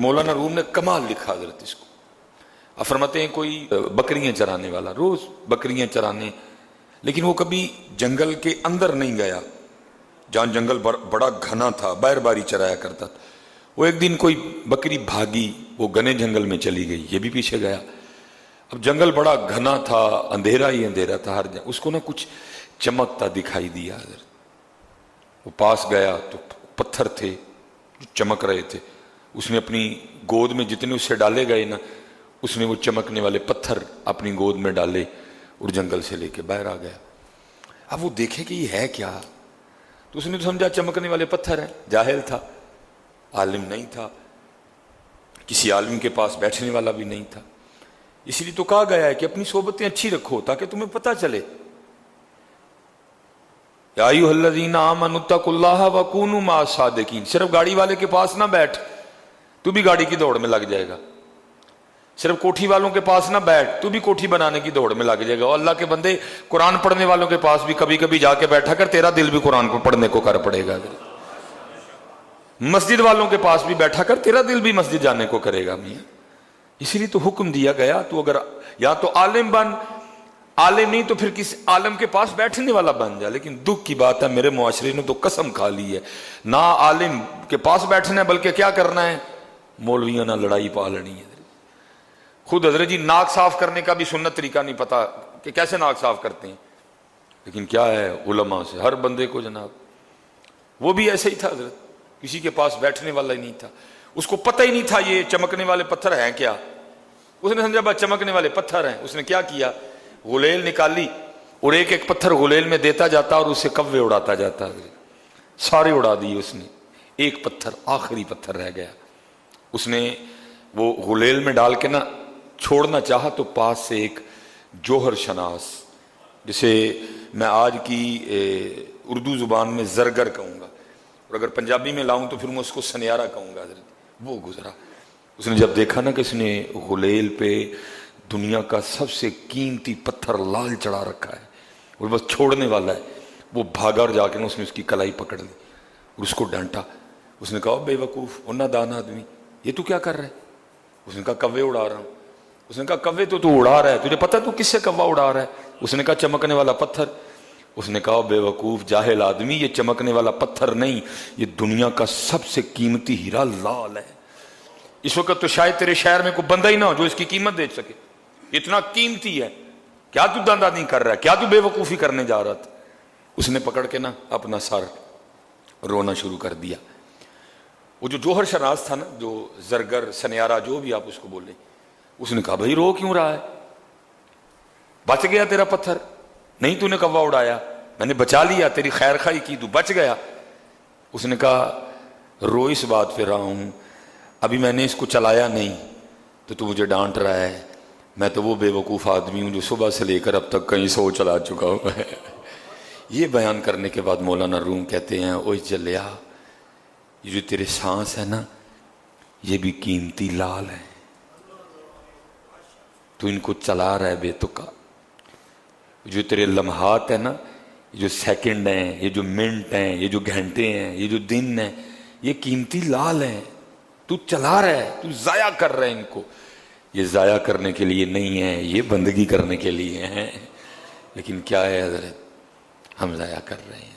مولانا روم نے کمال لکھا حضرت اس کو. اب فرماتے ہیں کوئی بکریاں چرانے والا روز بکریاں چرانے، لیکن وہ کبھی جنگل کے اندر نہیں گیا جہاں جنگل بڑا گھنا تھا، باہر باری چرایا کرتا تھا. وہ ایک دن کوئی بکری بھاگی، وہ گھنے جنگل میں چلی گئی، یہ بھی پیچھے گیا. اب جنگل بڑا گھنا تھا، اندھیرا ہی اندھیرا تھا ہر جگہ. اس کو نا کچھ چمکتا دکھائی دیا حضرت. وہ پاس گیا تو پتھر تھے جو چمک رہے تھے. اس نے اپنی گود میں جتنے اس سے ڈالے گئے نا، اس نے وہ چمکنے والے پتھر اپنی گود میں ڈالے اور جنگل سے لے کے باہر آ گیا. اب وہ دیکھے کہ یہ ہے کیا، تو اس نے تو سمجھا چمکنے والے پتھر ہیں. جاہل تھا، عالم نہیں تھا، کسی عالم کے پاس بیٹھنے والا بھی نہیں تھا. اسی لیے تو کہا گیا ہے کہ اپنی صحبتیں اچھی رکھو تاکہ تمہیں پتہ چلے. یا ایھا الذین آمنوا اتقوا اللہ وکونوا مع الصادقین. صرف گاڑی والے کے پاس نہ بیٹھ، تو بھی گاڑی کی دوڑ میں لگ جائے گا. صرف کوٹھی والوں کے پاس نہ بیٹھ، تو بھی کوٹھی بنانے کی دوڑ میں لگ جائے گا. اور اللہ کے بندے قرآن پڑھنے والوں کے پاس بھی کبھی کبھی جا کے بیٹھا کر، تیرا دل بھی قرآن کو پڑھنے کو کر پڑے گا. مسجد والوں کے پاس بھی بیٹھا کر، تیرا دل بھی مسجد جانے کو کرے گا. میاں اسی لیے تو حکم دیا گیا، تو اگر یا تو عالم بن، عالم نہیں تو پھر کسی عالم کے پاس بیٹھنے والا بن جا. لیکن دکھ کی بات ہے میرے معاشرے نے تو قسم کھا لی ہے، نہ عالم کے پاس بیٹھنا ہے بلکہ کیا کرنا ہے، مولویوں نہ لڑائی پا لڑی ہے. خود حضرت جی ناک صاف کرنے کا بھی سنت طریقہ نہیں پتا کہ کیسے ناک صاف کرتے ہیں، لیکن کیا ہے علماء سے ہر بندے کو جناب. وہ بھی ایسے ہی تھا حضرت، کسی کے پاس بیٹھنے والا ہی نہیں تھا. اس کو پتہ ہی نہیں تھا یہ چمکنے والے پتھر ہیں کیا. اس نے سمجھا بس چمکنے والے پتھر ہیں. اس نے کیا کیا، غلیل نکالی اور ایک ایک پتھر غلیل میں دیتا جاتا اور اسے کوے اڑاتا جاتا. سارے اڑا دیے اس نے، ایک پتھر آخری پتھر رہ گیا. اس نے وہ غلیل میں ڈال کے نا چھوڑنا چاہا تو پاس سے ایک جوہر شناس، جسے میں آج کی اردو زبان میں زرگر کہوں گا، اور اگر پنجابی میں لاؤں تو پھر میں اس کو سنیارہ کہوں گا حضرت. وہ گزرا. اس نے جب دیکھا نا کہ اس نے غلیل پہ دنیا کا سب سے قیمتی پتھر لال چڑھا رکھا ہے اور بس چھوڑنے والا ہے، وہ بھاگا اور جا کے نا اس نے اس کی کلائی پکڑ لی اور اس کو ڈانٹا. اس نے کہا بے وقوف اور نادان آدمی، یہ تو کیا کر رہا ہے؟ اس نے کہا کوے اڑا رہا ہوں. اس نے کہا کوے تو اڑا رہا ہے، تجھے پتہ تو کس سے کوا اڑا رہا ہے؟ اس نے کہا چمکنے والا پتھر. اس نے کہا بے وقوف جاہل آدمی، یہ چمکنے والا پتھر نہیں، یہ دنیا کا سب سے قیمتی ہیرا لال ہے. اس وقت تو شاید تیرے شہر میں کوئی بندہ ہی نہ ہو جو اس کی قیمت دے سکے، اتنا قیمتی ہے. کیا تو داندہ نہیں کر رہا ہے، کیا تو بے وقوفی کرنے جا رہا تھا؟ اس نے پکڑ کے نا اپنا سر رونا شروع کر دیا. وہ جو جوہر شناس تھا نا، جو زرگر سنیارہ جو بھی آپ اس کو بولیں، اس نے کہا بھائی رو کیوں رہا ہے، بچ گیا تیرا پتھر، نہیں تو نے کوا اڑایا، میں نے بچا لیا، تیری خیر خواہی کی، تو بچ گیا. اس نے کہا رو اس بات پہ رہا ہوں، ابھی میں نے اس کو چلایا نہیں تو مجھے ڈانٹ رہا ہے. میں تو وہ بے وقوف آدمی ہوں جو صبح سے لے کر اب تک کہیں 100 چلا چکا ہوں. یہ بیان کرنے کے بعد مولانا روم کہتے ہیں اوہ جلیا، یہ جو تیرے سانس ہے نا، یہ بھی قیمتی لال ہے، تو ان کو چلا رہا ہے بے تکا. جو تیرے لمحات ہیں نا، یہ جو سیکنڈ ہیں، یہ جو منٹ ہیں، یہ جو گھنٹے ہیں، یہ جو دن ہیں، یہ قیمتی لال ہیں، تو چلا رہا ہے، تو ضائع کر رہا ہے ان کو. یہ ضائع کرنے کے لیے نہیں ہے، یہ بندگی کرنے کے لیے ہیں. لیکن کیا ہے حضرت، ہم ضائع کر رہے ہیں.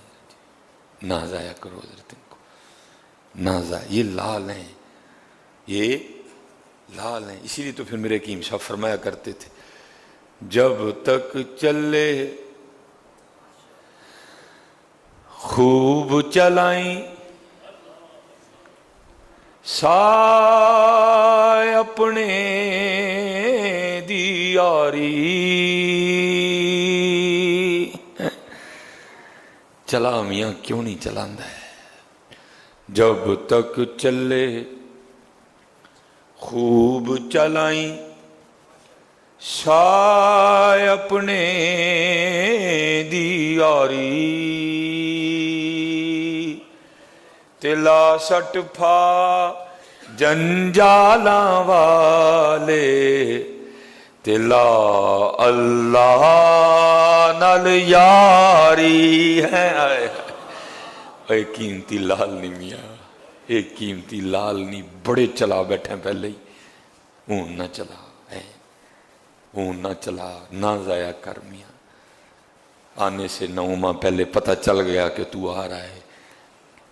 نہ ضائع کرو حضرت ان کو، نہ ضائع. یہ لال ہیں، یہ لال ہیں. اسی لیے تو پھر میرے حکیم صاحب فرمایا کرتے تھے، جب تک چلے خوب چلائیں سائے اپنے دی یاری. چلا میاں کیوں نہیں چلاندہ ہے. جب تک چلے خوب چلائیں سائے اپنے دی یاری. تلا سٹ پھا جنجالاں والے، تلا اللہ نال یاری ہے. اے قیمتی لال نہیں میاں، ایک قیمتی لال نہیں بڑے چلا بیٹھے پہلے ہی، اون نہ چلا ہے، اون نہ چلا، نہ ضائع کر میاں۔ آنے سے 9 ماہ پہلے پتہ چل گیا کہ تو آ رہا ہے،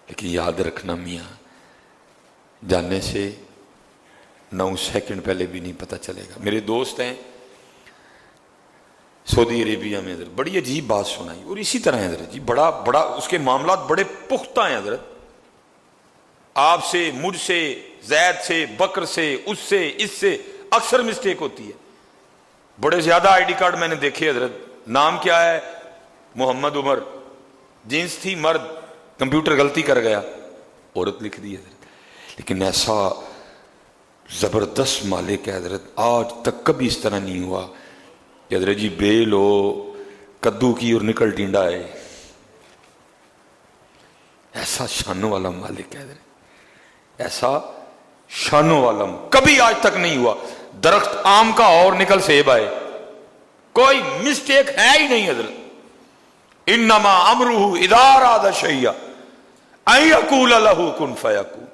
لیکن یاد رکھنا میاں جانے سے 9 سیکنڈ پہلے بھی نہیں پتہ چلے گا۔ میرے دوست ہیں سعودی عربیہ میں، حضرت بڑی عجیب بات سنائی، اور اسی طرح حضرت جی بڑا اس کے معاملات بڑے پختہ ہیں حضرت، آپ سے، مجھ سے، زید سے، بکر سے، اس سے اکثر مسٹیک ہوتی ہے۔ بڑے زیادہ آئی ڈی کارڈ میں نے دیکھے حضرت، نام کیا ہے محمد عمر، جنس تھی مرد، کمپیوٹر غلطی کر گیا عورت لکھ دی حضرت، لیکن ایسا زبردست مالک ہے حضرت، آج تک کبھی اس طرح نہیں ہوا کہ حضرت جی بیل ہو کدو کی اور نکل ٹینڈا ہے، ایسا شانوں والا مالک ہے حضرت، ایسا شانوں والا کبھی آج تک نہیں ہوا۔ درخت آم کا اور نکل سیب آئے، کوئی مسٹیک ہے ہی نہیں حضرت۔ انما امرہ اذا اراد شیئا ان یقول لہ کن فیکون۔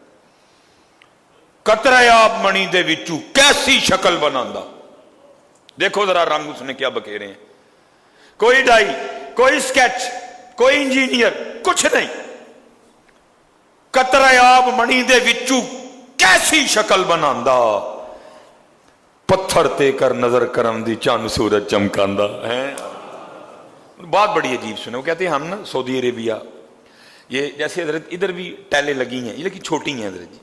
قطرہ آب منی دے وچوں کیسی شکل بناندا، دیکھو ذرا رنگ اس نے کیا بکھیرے ہیں، کوئی ڈائی، کوئی سکیچ، کوئی انجینئر، کچھ نہیں، قطرہ آب منی دے وچوں کیسی شکل بناندا، پتھر تے کر نظر کرم دی چاند سورج چمکاندا ہے۔ بات بڑی عجیب سنے، وہ کہتے ہیں ہم نا سعودی عربیہ، یہ جیسے حضرت ادھر بھی ٹیلیں لگی ہیں، یہ لیکن چھوٹی ہیں حضرت جی،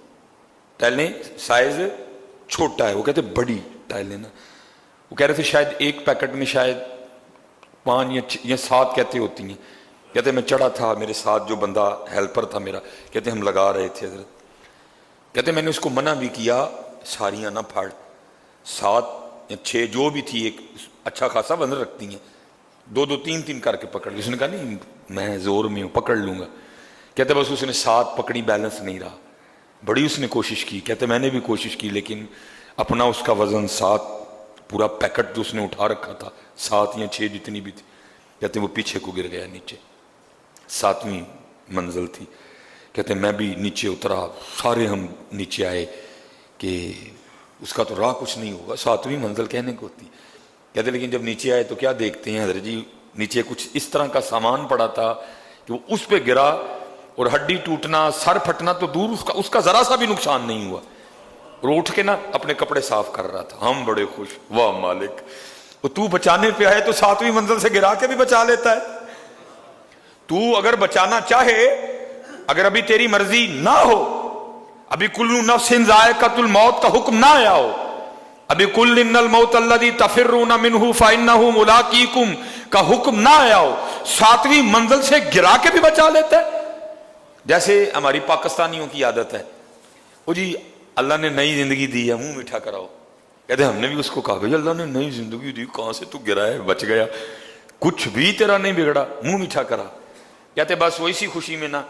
ٹیلیں سائز چھوٹا ہے، وہ کہتے ہیں بڑی ٹیلیں نا، وہ کہہ رہے تھے شاید ایک پیکٹ میں شاید 5 یا 7 کہتے ہوتی ہیں، کہتے میں چڑھا تھا، میرے ساتھ جو بندہ ہیلپر تھا میرا، کہتے ہم لگا رہے تھے حضرت، کہتے میں نے اس کو منع بھی کیا ساریاں نہ پھاڑ، 7 یا 6 جو بھی تھی، ایک اچھا خاصا وزن رکھتی ہیں، 2 3 کر کے پکڑ لی، اس نے کہا نہیں میں زور میں ہوں پکڑ لوں گا، کہتے بس اس نے 7 پکڑی، بیلنس نہیں رہا، بڑی اس نے کوشش کی، کہتے میں نے بھی کوشش کی، لیکن اپنا اس کا وزن 7 پورا پیکٹ جو اس نے اٹھا رکھا تھا 7 یا 6 جتنی بھی تھی، کہتے وہ پیچھے کو گر گیا نیچے، 7ویں منزل تھی، کہتے میں بھی نیچے اترا، سارے ہم نیچے آئے کہ اس کا تو راہ کچھ نہیں ہوگا، 7ویں منزل کہنے کو ہوتی، کہتے لیکن جب نیچے آئے تو کیا دیکھتے ہیں حضرت جی، نیچے کچھ اس طرح کا سامان پڑا تھا کہ وہ اس پہ گرا، اور ہڈی ٹوٹنا، سر پھٹنا تو دور، اس کا ذرا سا بھی نقصان نہیں ہوا، اور اٹھ کے نا اپنے کپڑے صاف کر رہا تھا، ہم بڑے خوش، واہ مالک، وہ تو بچانے پہ آئے تو 7ویں منزل سے گرا کے بھی بچا لیتا ہے، تو اگر بچانا چاہے، اگر ابھی تیری مرضی نہ ہو، ابھی کل نفس ذائقۃ الموت کا حکم نہ آیا ہو، ابھی کل ان الموت الذی تفرون منہ فانہ ملاقیکم کا حکم نہ آیا ہو، 7ویں منزل سے گرا کے بھی بچا لیتا ہے۔ جیسے ہماری پاکستانیوں کی عادت ہے، وہ جی اللہ نے نئی زندگی دی ہے، منہ میٹھا کراؤ، کہتے ہم نے بھی اس کو کہا کہ اللہ نے نئی زندگی دی، کہاں سے تو گرا ہے بچ گیا، کچھ بھی تیرا نہیں بگڑا، منہ میٹھا کرا، کہتے بس وہ اسی خوشی میں نا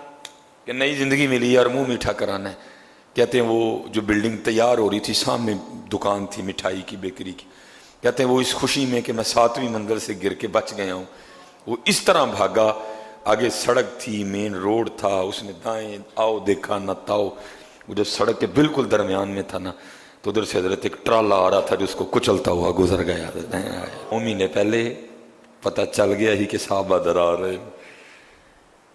کہ نئی زندگی ملی ہے اور منہ میٹھا کرانا ہے، کہتے ہیں وہ جو بلڈنگ تیار ہو رہی تھی سامنے دکان تھی مٹھائی کی بیکری کی، کہتے ہیں وہ اس خوشی میں کہ میں 7ویں منزل سے گر کے بچ گیا ہوں، وہ اس طرح بھاگا، آگے سڑک تھی، مین روڈ تھا، اس نے دائیں آؤ دیکھا نہ تاؤ، وہ جب سڑک کے بالکل درمیان میں تھا نا تو ادھر سے حضرت ایک ٹرالا آ رہا تھا جو اس کو کچلتا ہوا گزر گیا، 9 مہینے پہلے پتہ چل گیا ہی کہ صحابہ در آ رہے،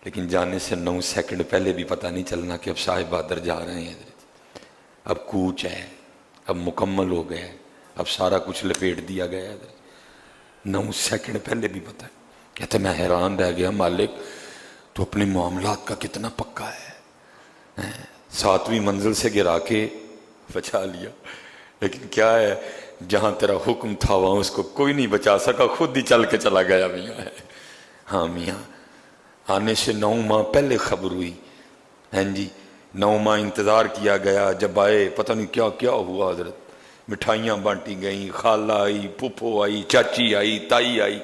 لیکن جانے سے 9 سیکنڈ پہلے بھی پتہ نہیں چلنا کہ اب صاحبہ در جا رہے ہیں، اب کوچ ہے، اب مکمل ہو گیا ہے، اب سارا کچھ لپیٹ دیا گیا ہے، 9 سیکنڈ پہلے بھی پتہ ہے۔ کہتے میں حیران رہ گیا، مالک تو اپنے معاملات کا کتنا پکا ہے، 7ویں منزل سے گرا کے بچا لیا، لیکن کیا ہے جہاں تیرا حکم تھا وہاں اس کو کوئی نہیں بچا سکا، خود ہی چل کے چلا گیا میاں ہے۔ ہاں میاں آنے سے 9 ماہ پہلے خبر ہوئی، ہاں جی 9 ماہ انتظار کیا گیا، جب آئے پتہ نہیں کیا کیا ہوا حضرت، مٹھائیاں بانٹی گئیں، خالہ آئی، پھپھو آئی، چاچی آئی، تائی آئی،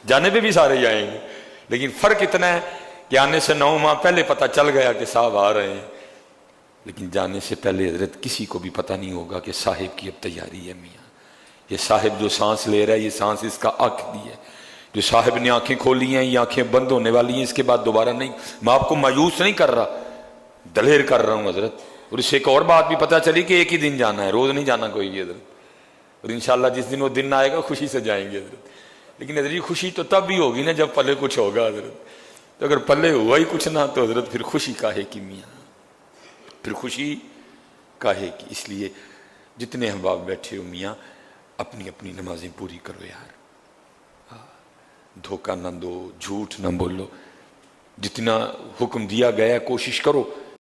جانے پہ بھی سارے ہی آئیں گے، لیکن فرق اتنا ہے کہ آنے سے 9 ماہ پہلے پتہ چل گیا کہ صاحب آ رہے ہیں، لیکن جانے سے پہلے حضرت کسی کو بھی پتہ نہیں ہوگا کہ صاحب کی اب تیاری ہے میاں، یہ صاحب جو سانس لے رہا ہے یہ سانس اس کا آخری ہے، جو صاحب نے آنکھیں کھولی ہیں یہ آنکھیں بند ہونے والی ہیں، اس کے بعد دوبارہ نہیں، میں آپ کو مایوس نہیں کر رہا، دلیر کر رہا ہوں حضرت. اور اس سے ایک اور بات بھی پتہ چلی کہ ایک ہی دن جانا ہے, روز نہیں جانا کوئی بھی حضرت. اور انشاءاللہ جس دن وہ دن آئے گا خوشی سے جائیں گے حضرت. لیکن حضرت خوشی تو تب بھی ہوگی نا جب پلے کچھ ہوگا حضرت. تو اگر پلے ہوا ہی کچھ نہ تو حضرت پھر خوشی کاہے کی میاں, پھر خوشی کاہے کی. اس لیے جتنے احباب بیٹھے ہو میاں اپنی اپنی نمازیں پوری کرو یار, دھوکہ نہ دو, جھوٹ نہ بولو. جتنا حکم دیا گیا کوشش کرو